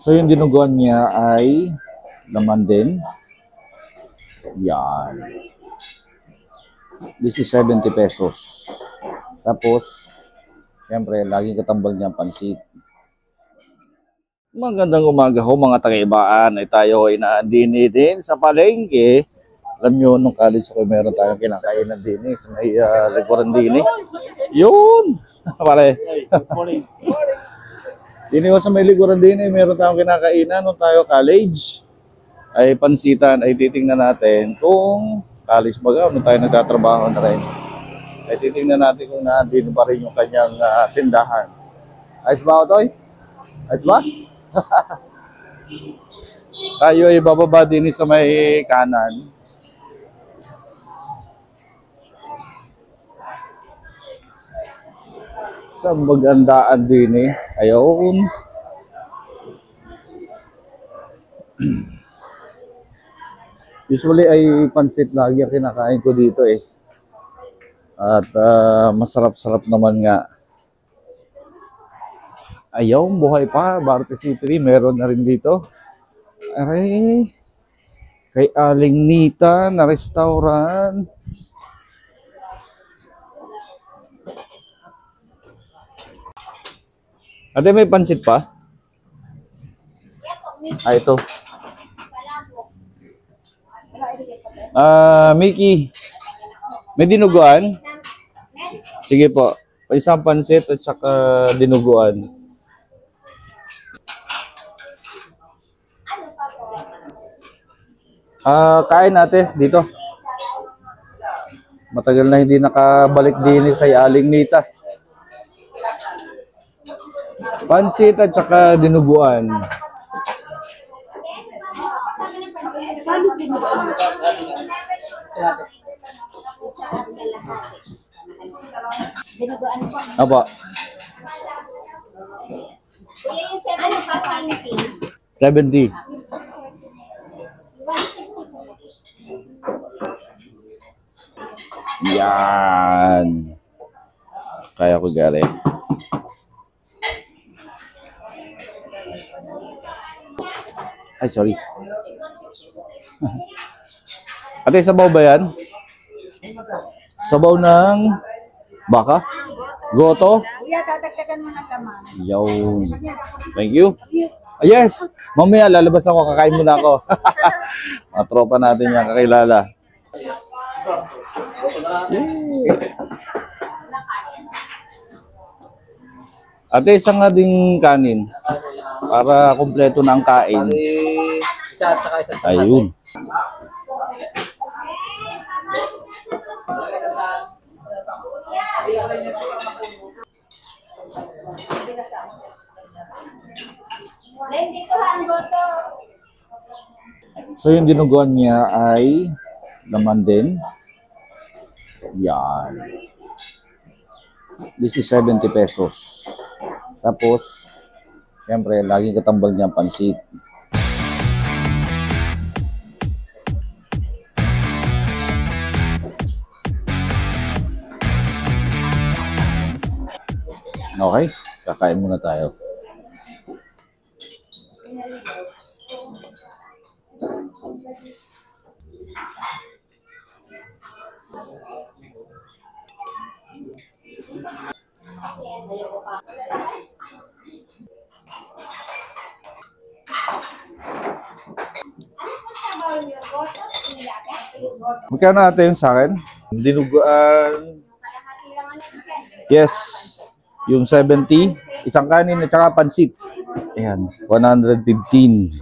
So yung dinuguan niya ay laman din. Yan. This is 70 pesos. Tapos, siyempre, laging katambal niya pansit. Magandang umaga ho mga taga-ibaan. Ay tayo ay naandini din sa palengke. Alam nyo, nung college ako, meron tayong kinakainan din sa may likuran din. Yun! Pare. Dini ko sa may likuran din, meron tayong kinakainan nung tayo college. Ay pansitan, ay titingnan natin kung college baga, nung tayo nagtatrabaho na rin. Ay titingnan natin kung naandini pa rin yung kanyang tindahan. Ayos ba, Otoy? Ayos ba? Tayo ay bababa din sa may kanan. Sa magandaan din ayun. Usually ay pansit lagi ang kinakain ko dito At masarap-sarap naman nga. Ayaw, buhay pa. Barte City, meron na rin dito. Aray, kay Aling Nita na restaurant. Ate, may pansit pa? Ito. Mickey, may dinuguan? Sige po. Isang pansit at saka dinuguan. Kain natin dito. Matagal na hindi nakabalik din kay Aling Nita. Pansit at saka dinuguan. Apa? 70. Yan. Kaya ko galing. Ay, sorry. Ate, sabaw ba yan? Sabaw ng baka? Goto? Kuya, tatagtagan mo ng laman. Yun. Thank you. Yes! Mamaya, lalabas ako. Kakain muna ako. Mga tropa natin yan, kakilala. Ate, isang nga ding kanin. Para kompleto na ang kain. Isa at saka isa. Ayun. So yung dinuguan niya ay laman din. Yan. This is 70 pesos. Tapos, siyempre, laging katambal niya pansit. Okay, kakain muna tayo. Magkano natin yung sa akin? Dinuguan. Yes. Yung 70. Isang kanin at saka pansit. Ayan. 115.